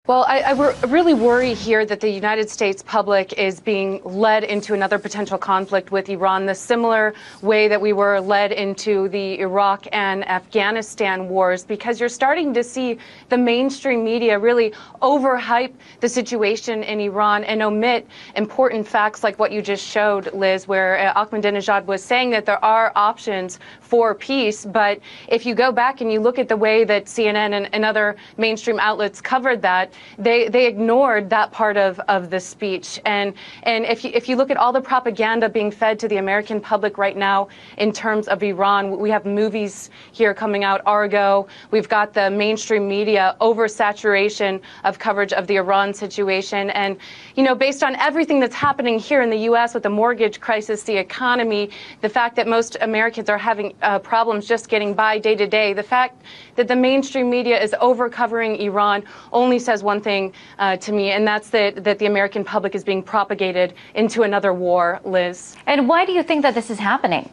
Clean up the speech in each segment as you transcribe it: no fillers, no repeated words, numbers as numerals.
Well, I really worry here that the United States public is being led into another potential conflict with Iran, the similar way that we were led into the Iraq and Afghanistan wars, because you're starting to see the mainstream media really overhype the situation in Iran and omit important facts like what you just showed, Liz, where Ahmadinejad was saying that there are options for peace. But if you go back and you look at the way that CNN and other mainstream outlets covered that, they ignored that part of the speech. And if you look at all the propaganda being fed to the American public right now in terms of Iran, we have movies here coming out, Argo. We've got the mainstream media oversaturation of coverage of the Iran situation. And, you know, based on everything that's happening here in the U.S. with the mortgage crisis, the economy, the fact that most Americans are having problems just getting by day to day, the fact that the mainstream media is over-covering Iran only says one thing to me, and that's that the American public is being propagated into another war, Liz. And why do you think that this is happening?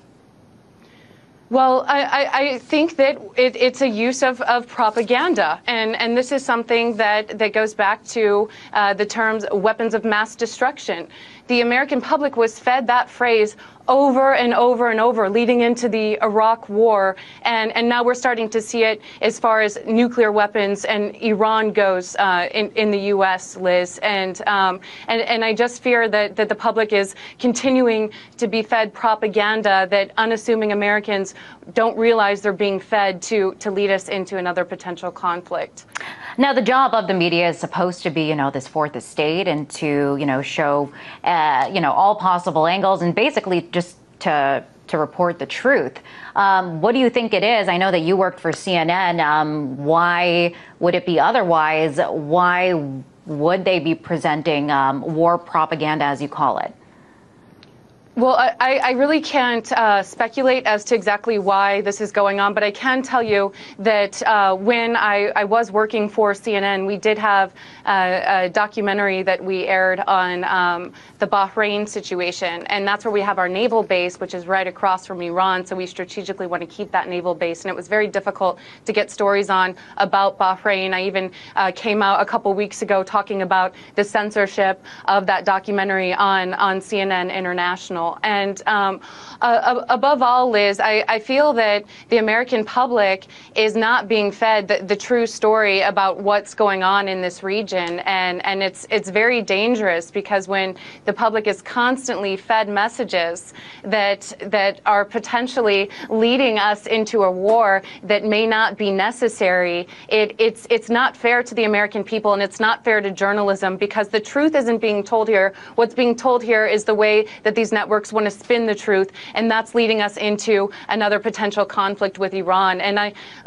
Well, I think that it's a use of propaganda, and this is something that goes back to the terms weapons of mass destruction. The American public was fed that phrase over and over and over leading into the Iraq war, and now we're starting to see it as far as nuclear weapons and Iran goes in the U.S., Liz, and I just fear that the public is continuing to be fed propaganda that unassuming Americans don't realize they're being fed to lead us into another potential conflict. Now, the job of the media is supposed to be, this fourth estate and to, show, all possible angles and basically just to report the truth. What do you think it is? I know that you worked for CNN. Why would it be otherwise? Why would they be presenting war propaganda, as you call it? Well, I really can't speculate as to exactly why this is going on, but I can tell you that when I was working for CNN, we did have a documentary that we aired on the Bahrain situation, and that's where we have our naval base, which is right across from Iran, so we strategically want to keep that naval base, and it was very difficult to get stories on about Bahrain. I even came out a couple weeks ago talking about the censorship of that documentary on CNN International. And above all, Liz, I feel that the American public is not being fed the true story about what's going on in this region. And it's very dangerous, because when the public is constantly fed messages that are potentially leading us into a war that may not be necessary, it's not fair to the American people, and it's not fair to journalism, because the truth isn't being told here. What's being told here is the way that these networks want to spin the truth, and that's leading us into another potential conflict with Iran. And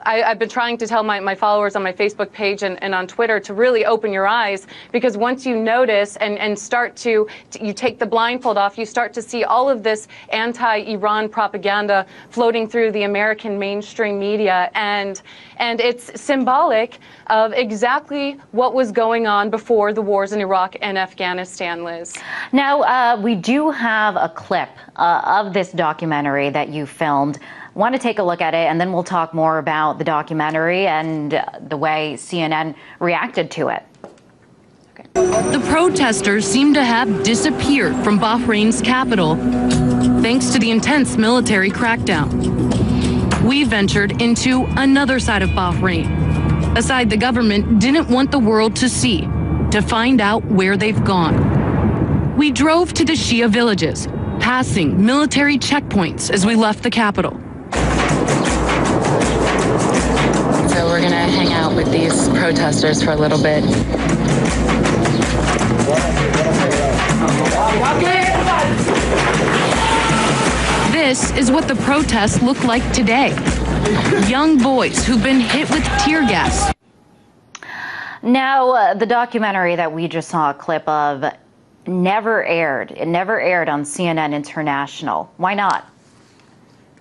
I've been trying to tell my followers on my Facebook page and on Twitter to really open your eyes, because once you notice and start to you take the blindfold off, you start to see all of this anti-Iran propaganda floating through the American mainstream media, and it's symbolic of exactly what was going on before the wars in Iraq and Afghanistan, Liz. Now, we do have a clip of this documentary that you filmed. I want to take a look at it, and then we'll talk more about the documentary and the way CNN reacted to it. Okay. The protesters seem to have disappeared from Bahrain's capital, thanks to the intense military crackdown. We ventured into another side of Bahrain, a side the government didn't want the world to see, to find out where they've gone. We drove to the Shia villages, passing military checkpoints as we left the capital. So we're gonna hang out with these protesters for a little bit. This is what the protests look like today. Young boys who've been hit with tear gas. Now, the documentary that we just saw a clip of never aired. It never aired on CNN International. Why not?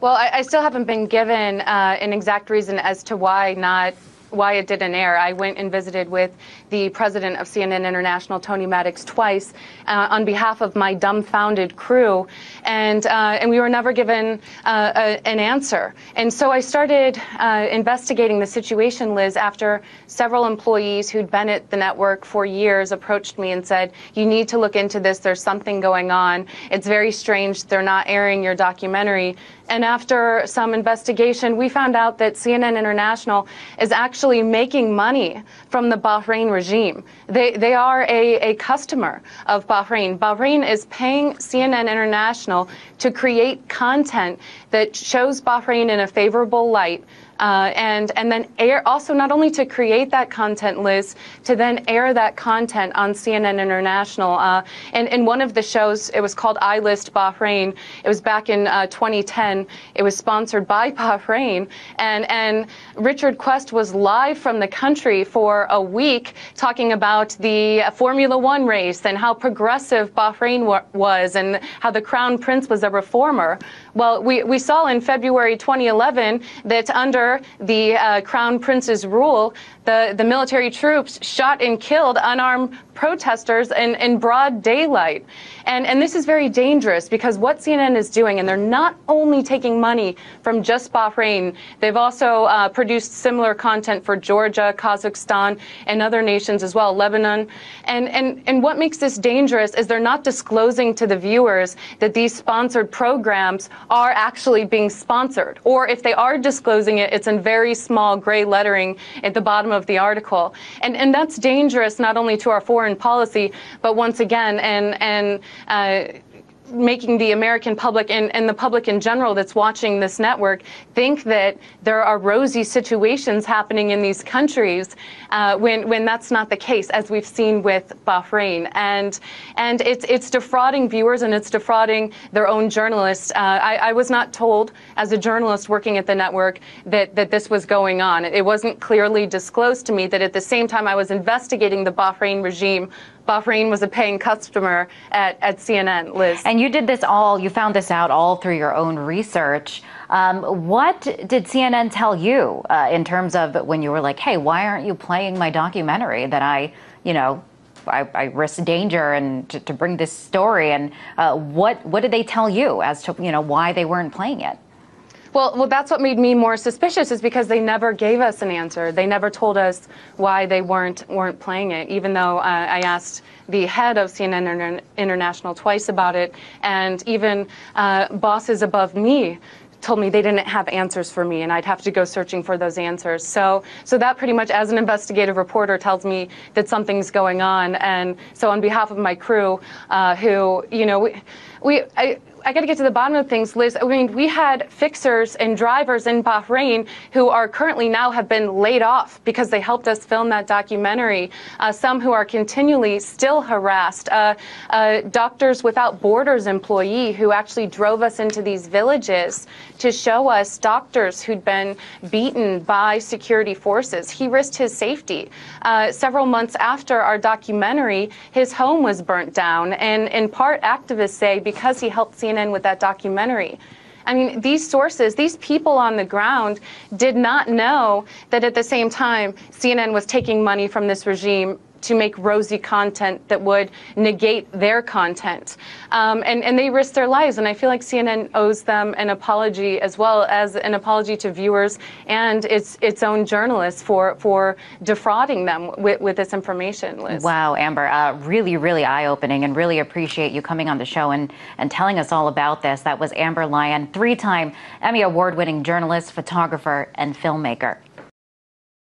Well, I still haven't been given an exact reason as to why not why it didn't air. I went and visited with the president of CNN International, Tony Maddox, twice on behalf of my dumbfounded crew, and we were never given an answer. And so I started investigating the situation, Liz, after several employees who'd been at the network for years approached me and said, you need to look into this. There's something going on. It's very strange. They're not airing your documentary. And after some investigation, we found out that CNN International is actually making money from the Bahrain regime. They are a customer of Bahrain. Bahrain is paying CNN International to create content that shows Bahrain in a favorable light. And then air, also not only to create that content, Liz, to then air that content on CNN International. And in one of the shows, it was called I List Bahrain. It was back in 2010. It was sponsored by Bahrain. And Richard Quest was live from the country for a week talking about the Formula One race and how progressive Bahrain was and how the Crown Prince was a reformer. Well, we saw in February 2011 that under the Crown Prince's rule, the military troops shot and killed unarmed protesters in broad daylight. And this is very dangerous because what CNN is doing, and they're not only taking money from just Bahrain, they've also produced similar content for Georgia, Kazakhstan, and other nations as well, Lebanon. And what makes this dangerous is they're not disclosing to the viewers that these sponsored programs are actually being sponsored. Or if they are disclosing it, it's in very small gray lettering at the bottom of the article. And that's dangerous not only to our foreign policy, but once again, making the American public and the public in general that's watching this network think that there are rosy situations happening in these countries when that's not the case, as we've seen with Bahrain. And it's defrauding viewers and it's defrauding their own journalists. I was not told as a journalist working at the network that this was going on. It wasn't clearly disclosed to me that at the same time I was investigating the Bahrain regime, Bahrain was a paying customer at CNN, Liz. And you did this all, you found this out all through your own research. What did CNN tell you in terms of when you were like, hey, why aren't you playing my documentary that I risk danger and to bring this story? And what did they tell you as to, why they weren't playing it? Well, that's what made me more suspicious, is because they never gave us an answer. They never told us why they weren't playing it, even though I asked the head of CNN International twice about it, and even bosses above me told me they didn't have answers for me, and I'd have to go searching for those answers. So that pretty much, as an investigative reporter, tells me that something's going on. And so on behalf of my crew, I got to get to the bottom of things, Liz. I mean, we had fixers and drivers in Bahrain who are currently now have been laid off because they helped us film that documentary. Some who are continually still harassed. Doctors Without Borders employee who actually drove us into these villages to show us doctors who'd been beaten by security forces. He risked his safety. Several months after our documentary, his home was burnt down. And in part, activists say because he helped CNN with that documentary. I mean, these sources, these people on the ground did not know that at the same time CNN was taking money from this regime to make rosy content that would negate their content. And they risked their lives. And I feel like CNN owes them an apology, as well as an apology to viewers and its own journalists for defrauding them with this information, Liz. Wow, Amber, really, really eye-opening, and really appreciate you coming on the show and telling us all about this. That was Amber Lyon, 3-time Emmy Award-winning journalist, photographer, and filmmaker.